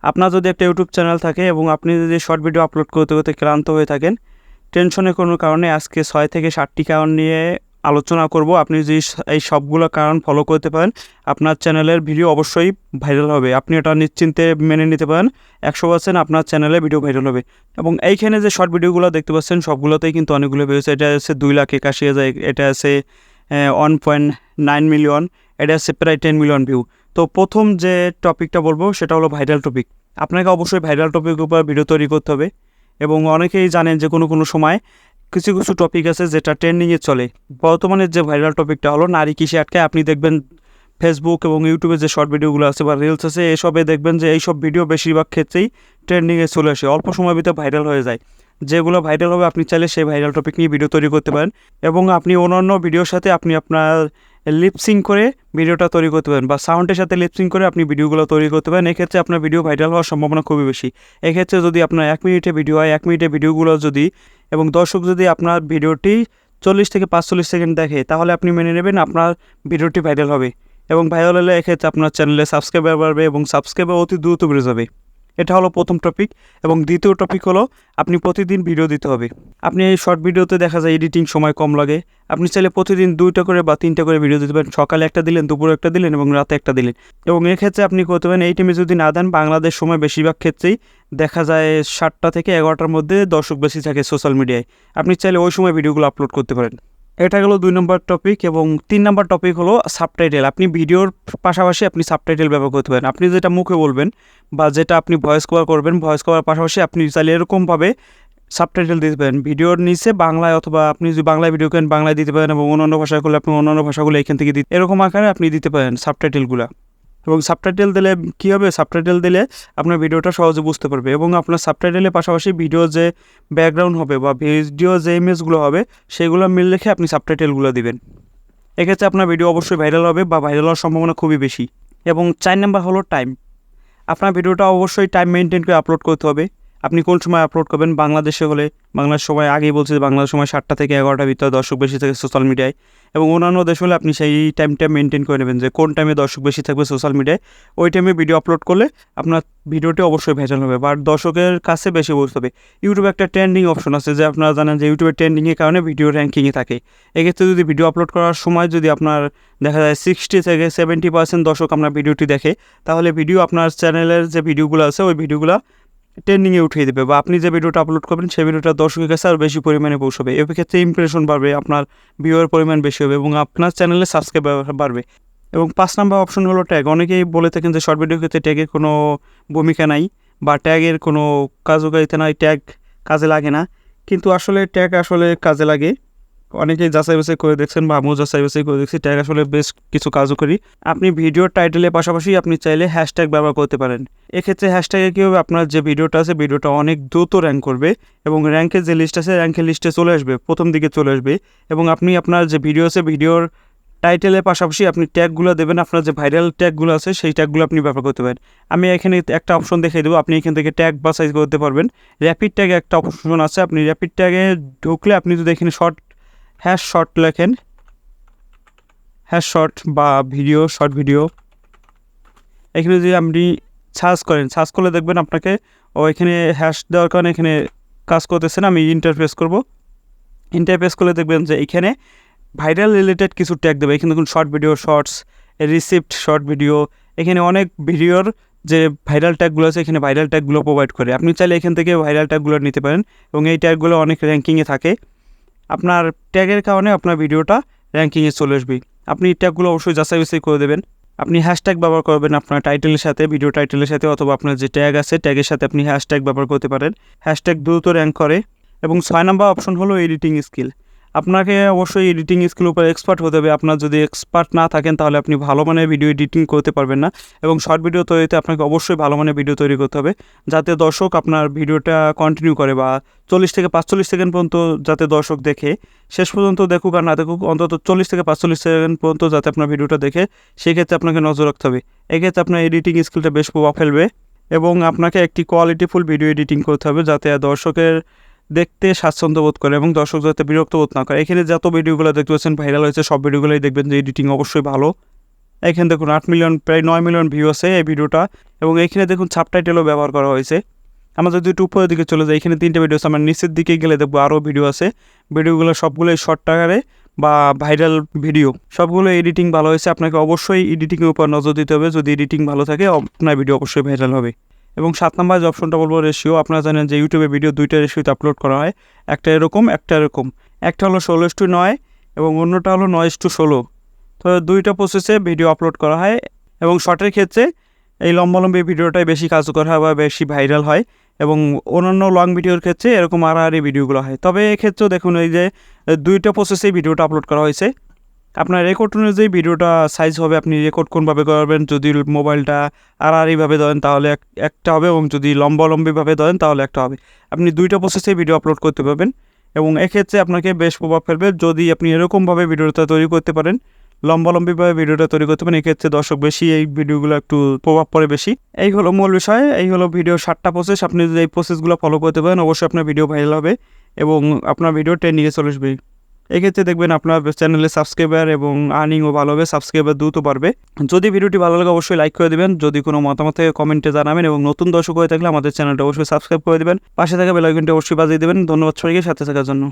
আপনার যদি একটা ইউটিউব চ্যানেল থাকে এবং আপনি যদি শর্ট ভিডিও আপলোড করতে করতে ক্লান্ত হয়ে থাকেন, টেনশনের কোনো কারণে আজকে 6 থেকে 7টি কারণ নিয়ে আলোচনা করব। আপনি যদি এই সবগুলো কারণ ফলো করতে পারেন, আপনার চ্যানেলের ভিডিও অবশ্যই ভাইরাল হবে। আপনি এটা নিশ্চিন্তে মেনে নিতে পারেন, 100% আপনার চ্যানেলে ভিডিও ভাইরাল হবে। এবং এইখানে যে শর্ট ভিডিওগুলো দেখতে পাচ্ছেন সবগুলোতেই কিন্তু অনেকগুলো ভিউজ। এটা আছে 2,81,000, এটা আছে 1.9 মিলিয়ন, এটা আছে প্রায় 10 মিলিয়ন ভিউ। তো প্রথম যে টপিকটা বলবো সেটা হলো ভাইরাল টপিক। আপনাকে অবশ্যই ভাইরাল টপিকের উপর ভিডিও তৈরি করতে হবে। এবং অনেকেই জানেন যে কোনো সময় কিছু কিছু টপিক আছে যেটা ট্রেন্ডিংয়ে চলে। বর্তমানে যে ভাইরাল টপিকটা হলো নারী কিসে আটকায়। আপনি দেখবেন ফেসবুক এবং ইউটিউবে যে শর্ট ভিডিওগুলো আছে বা রিলস আছে, এসবে দেখবেন যে এইসব ভিডিও বেশিরভাগ ক্ষেত্রেই ট্রেন্ডিংয়ে চলে আসে, অল্প সময়ের ভিতরে ভাইরাল হয়ে যায়। যেগুলো ভাইরাল হবে আপনি চাইলে সেই ভাইরাল টপিক নিয়ে ভিডিও তৈরি করতে পারেন এবং আপনি অন্যান্য ভিডিওর সাথে আপনি আপনার লিপসিং করে ভিডিওটা তৈরি করতে পারেন বা সাউন্ডের সাথে লিপসিং করে আপনি ভিডিওগুলো তৈরি করতে পারেন। এক্ষেত্রে আপনার ভিডিও ভাইরাল হওয়ার সম্ভাবনা খুবই বেশি। এক্ষেত্রে যদি আপনার 1 মিনিটে ভিডিও হয়, 1 মিনিটে ভিডিওগুলো যদি এবং দর্শক যদি আপনার ভিডিওটি 40 থেকে 45 সেকেন্ড দেখে, তাহলে আপনি মেনে নেবেন আপনার ভিডিওটি ভাইরাল হবে। এবং ভাইরাল হলে এক্ষেত্রে আপনার চ্যানেলে সাবস্ক্রাইবার বাড়বে এবং সাবস্ক্রাইবার অতি দ্রুত বেড়ে যাবে। এটা হলো প্রথম টপিক। এবং দ্বিতীয় টপিক হলো আপনি প্রতিদিন ভিডিও দিতে হবে। আপনি এই শর্ট ভিডিওতে দেখা যায় এডিটিং সময় কম লাগে। আপনি চাইলে প্রতিদিন 2টা করে বা 3টা করে ভিডিও দিতে পারেন। সকালে একটা দিলেন, দুপুরে একটা দিলেন এবং রাতে একটা দিলেন। এবং এক্ষেত্রে আপনি করতে পারেন এই টাইমে যদি না দেন, বাংলাদেশ সময় বেশিরভাগ ক্ষেত্রেই দেখা যায় 7টা থেকে 11টার মধ্যে দর্শক বেশি থাকে সোশ্যাল মিডিয়ায়। আপনি চাইলে ওই সময় ভিডিওগুলো আপলোড করতে পারেন। এটা হলো 2 নম্বর টপিক। এবং 3 নম্বর টপিক হলো সাবটাইটেল। আপনি ভিডিওর পাশাপাশি আপনি সাবটাইটেল ব্যবহার করতে পারেন। আপনি যেটা মুখে বলবেন বা যেটা আপনি ভয়েস কভার করবেন, ভয়েস কভার পাশাপাশি আপনি চাইলে এরকমভাবে সাবটাইটেল দিতে পারেন। ভিডিওর নিচে বাংলায়, অথবা আপনি যদি বাংলায় ভিডিও করেন বাংলায় দিতে পারেন এবং অন্যান্য ভাষায় করলে আপনি অন্যান্য ভাষাগুলো এখান থেকে এরকম আকারে আপনি দিতে পারেন সাবটাইটেলগুলো। এবং সাবটাইটেল দিলে কী হবে, সাবটাইটেল দিলে আপনার ভিডিওটা সহজে বুঝতে পারবে এবং আপনার সাবটাইটেলের পাশাপাশি ভিডিও যে ব্যাকগ্রাউন্ড হবে বা ভিডিও যে ইমেজগুলো হবে সেগুলো মিল রেখে আপনি সাবটাইটেলগুলো দিবেন। এক্ষেত্রে আপনার ভিডিও অবশ্যই ভাইরাল হবে বা ভাইরাল হওয়ার সম্ভাবনা খুবই বেশি। এবং 4 নম্বর হলো টাইম। আপনার ভিডিওটা অবশ্যই টাইম মেনটেন করে আপলোড করতে হবে। আপনি কোন সময় আপলোড করবেন, বাংলাদেশে হলে বাংলার সময়, আগেই বলছি বাংলার সময় 7টা থেকে 11টার ভিতরে দর্শক বেশি থাকে সোশ্যাল মিডিয়ায়। এবং অন্যান্য দেশ হলে আপনি সেই টাইমটা মেনটেন করে নেবেন যে কোন টাইমে দর্শক বেশি থাকবে সোশ্যাল মিডিয়ায়। ওই টাইমে ভিডিও আপলোড করলে আপনার ভিডিওটি অবশ্যই ভাইরাল হবে বা দর্শকের কাছে বেশি পৌঁছতে হবে। ইউটিউবে একটা ট্রেন্ডিং অপশন আছে যে আপনারা জানেন যে ইউটিউবের ট্রেন্ডিংয়ের কারণে ভিডিও র্যাঙ্কিংয়ে থাকে। এক্ষেত্রে যদি ভিডিও আপলোড করার সময় যদি আপনার দেখা যায় 60 থেকে 70% দর্শক আপনার ভিডিওটি দেখে, তাহলে ভিডিও আপনার চ্যানেলের যে ভিডিওগুলো আছে ওই ভিডিওগুলো ট্রেন্ডিংয়ে উঠিয়ে দেবে বা আপনি যে ভিডিওটা আপলোড করবেন সেই ভিডিওটা দর্শকের কাছে আরও বেশি পরিমাণে পৌঁছবে। এক্ষেত্রে ইমপ্রেশন বাড়বে, আপনার ভিউয়ের পরিমাণ বেশি হবে এবং আপনার চ্যানেলে সাবস্ক্রাইবার বাড়বে। এবং 5 নম্বর অপশন হলো ট্যাগ। অনেকেই বলে থাকেন যে শর্ট ভিডিও ক্ষেত্রে ট্যাগের কোনো ভূমিকা নাই বা ট্যাগের কোনো কার্যকারিতা নাই, ট্যাগ কাজে লাগে না। কিন্তু আসলে ট্যাগ আসলে কাজে লাগে। অনেকেই যাচাই বাছাই করে দেখছেন বা আমিও যাচাই বাছাই করে দেখছি, ট্যাগ আসলে বেশ কিছু কার্যকরী। আপনি ভিডিওর টাইটেলের পাশাপাশি আপনি চাইলে হ্যাশট্যাগ ব্যবহার করতে পারেন। এক্ষেত্রে হ্যাশট্যাগে কী হবে, আপনার যে ভিডিওটা আছে ভিডিওটা অনেক দ্রুত র্যাঙ্ক করবে এবং র্যাঙ্কের যে লিস্ট আছে র্যাঙ্কের লিস্টে চলে আসবে, প্রথম দিকে চলে আসবে। এবং আপনি আপনার যে ভিডিও আছে ভিডিওর টাইটেলের পাশাপাশি আপনি ট্যাগগুলো দেবেন, আপনার যে ভাইরাল ট্যাগগুলো আছে সেই ট্যাগগুলো আপনি ব্যবহার করতে পারেন। আমি এখানে একটা অপশন দেখিয়ে দেবো, আপনি এখান থেকে ট্যাগ বাছাই করতে পারবেন। র্যাপিড ট্যাগে একটা অপশন আছে, আপনি র্যাপিড ট্যাগে ঢুকলে আপনি যদি এখানে শর্ট লেখেন, শর্ট বা ভিডিও, শর্ট ভিডিও, এখানে যদি আপনি সার্চ করলে দেখবেন আপনাকে এখানে হ্যাশ দেওয়ার কারণে এখানে কাজ করতেছে না। আমি ইন্টারফেস করব। ইন্টারফেস করলে দেখবেন যে এখানে ভাইরাল রিলেটেড কিছু ট্যাগ দেবে। এখানে দেখুন short video, shorts, receipt short video, এখানে অনেক ভিডিওর যে ভাইরাল ট্যাগগুলো আছে এখানে ভাইরাল ট্যাগগুলো প্রোভাইড করে। আপনি চাইলে এখান থেকে ভাইরাল ট্যাগগুলো নিতে পারেন এবং এই ট্যাগগুলো অনেক র্যাঙ্কিংয়ে থাকে। আপনার ট্যাগের কারণে আপনার ভিডিওটা র্যাঙ্কিংয়ে চলে আসবে। আপনি ট্যাগগুলো অবশ্যই যাচাই বাছাই করে দেবেন। আপনি হ্যাশট্যাগ ব্যবহার করবেন আপনার টাইটেলের সাথে, ভিডিও টাইটেলের সাথে, অথবা আপনার যে ট্যাগ আছে ট্যাগের সাথে আপনি হ্যাশট্যাগ ব্যবহার করতে পারেন। হ্যাশট্যাগ দ্রুত র্যাঙ্ক করে। এবং 6 নম্বর অপশন হলো এডিটিং স্কিল। আপনাকে অবশ্যই এডিটিং স্কিল উপর এক্সপার্ট হতে হবে। আপনার যদি এক্সপার্ট না থাকেন তাহলে আপনি ভালো মানের ভিডিও এডিটিং করতে পারবেন না। এবং শর্ট ভিডিও তৈরিতে আপনাকে অবশ্যই ভালো মানের ভিডিও তৈরি করতে হবে যাতে দর্শক আপনার ভিডিওটা কন্টিনিউ করে বা 40 থেকে 45 সেকেন্ড পর্যন্ত যাতে দর্শক দেখে, শেষ পর্যন্ত দেখুক আর না দেখুক, অন্তত 40 থেকে 45 সেকেন্ড পর্যন্ত যাতে আপনার ভিডিওটা দেখে, সেক্ষেত্রে আপনাকে নজর রাখতে হবে। এক্ষেত্রে আপনার এডিটিং স্কিলটা বেশ প্রভাব ফেলবে এবং আপনাকে একটি কোয়ালিটিফুল ভিডিও এডিটিং করতে হবে যাতে দর্শকের দেখতে স্বাচ্ছন্দ্য বোধ করে এবং দর্শক যাতে বিরক্ত বোধ না করে। এখানে যত ভিডিওগুলো দেখতে পাচ্ছেন ভাইরাল হয়েছে সব ভিডিওগুলোই দেখবেন যে এডিটিং অবশ্যই ভালো এখানে দেখুন 8 মিলিয়ন প্রায় 9 মিলিয়ন ভিউ আছে এই ভিডিওটা, এবং এইখানে দেখুন সাবটাইটেলও ব্যবহার করা হয়েছে। আমরা যদি একটু উপরের দিকে চলে যাই, এখানে 3টে ভিডিও আছে, আমরা নিচের দিকে গেলে দেখবো আরও ভিডিও আছে। ভিডিওগুলো সবগুলোই শর্ট আকারে বা ভাইরাল ভিডিও, সবগুলো এডিটিং ভালো হয়েছে। আপনাকে অবশ্যই এডিটিংয়ের উপর নজর দিতে হবে, যদি এডিটিং ভালো থাকে আপনার ভিডিও অবশ্যই ভাইরাল হবে। এবং 7 নম্বর যে অপশনটা বলবো রেশিও, আপনারা জানেন যে ইউটিউবে ভিডিও 2টা রেশিওতে আপলোড করা হয়, একটা এরকম একটা এরকম। একটা হলো 16:9 এবং অন্যটা হলো 9:16। তো 2টা প্রসেসে ভিডিও আপলোড করা হয়, এবং শর্টের ক্ষেত্রে এই লম্বালম্বি ভিডিওটাই বেশি কার্যকর হয় বা বেশি ভাইরাল হয়, এবং অন্যান্য লং ভিডিওর ক্ষেত্রে এরকম আড়াআড়ি ভিডিওগুলো হয়। তবে এক্ষেত্রেও দেখুন এই যে 2টা প্রসেসেই ভিডিওটা আপলোড করা হয়েছে। আপনার রেকর্ড অনুযায়ী ভিডিওটা সাইজ হবে, আপনি রেকর্ড কোনভাবে করবেন, যদি মোবাইলটা আড়াআড়িভাবে ধরেন তাহলে একটা হবে, এবং যদি লম্বালম্বিভাবে ধরেন তাহলে একটা হবে। আপনি 2টা প্রসেসেই ভিডিও আপলোড করতে পারবেন, এবং এক্ষেত্রে আপনাকে বেশ প্রভাব ফেলবে যদি আপনি এরকমভাবে ভিডিওটা তৈরি করতে পারেন, লম্বালম্বিভাবে ভিডিওটা তৈরি করতে পারেন। এক্ষেত্রে দর্শক বেশি, এই ভিডিওগুলো একটু প্রভাব পড়ে বেশি। এই হলো মূল বিষয়, এই হলো ভিডিও 7টা প্রসেস। আপনি যদি এই প্রসেসগুলো ফলো করতে পারেন অবশ্যই আপনার ভিডিও ভাইরাল হবে এবং আপনার ভিডিও ট্রেন্ডিংয়ে চলে আসবে। এক্ষেত্রে দেখবেন আপনার চ্যানেলে সাবস্ক্রাইবার এবং আর্নিংও ভালো হবে, সাবস্ক্রাইবার দ্রুত বাড়বে। যদি ভিডিওটি ভালো লাগে অবশ্যই লাইক করে দেবেন, যদি কোনো মতামত থেকে কমেন্টে জানাবেন, এবং নতুন দর্শক হয়ে থাকলে আমাদের চ্যানেলটা অবশ্যই সাবস্ক্রাইব করে দেবেন, পাশে থাকা বেল আইকনটি অবশ্যই বাজিয়ে দেবেন। ধন্যবাদ সবাইকে সাথে থাকার জন্য।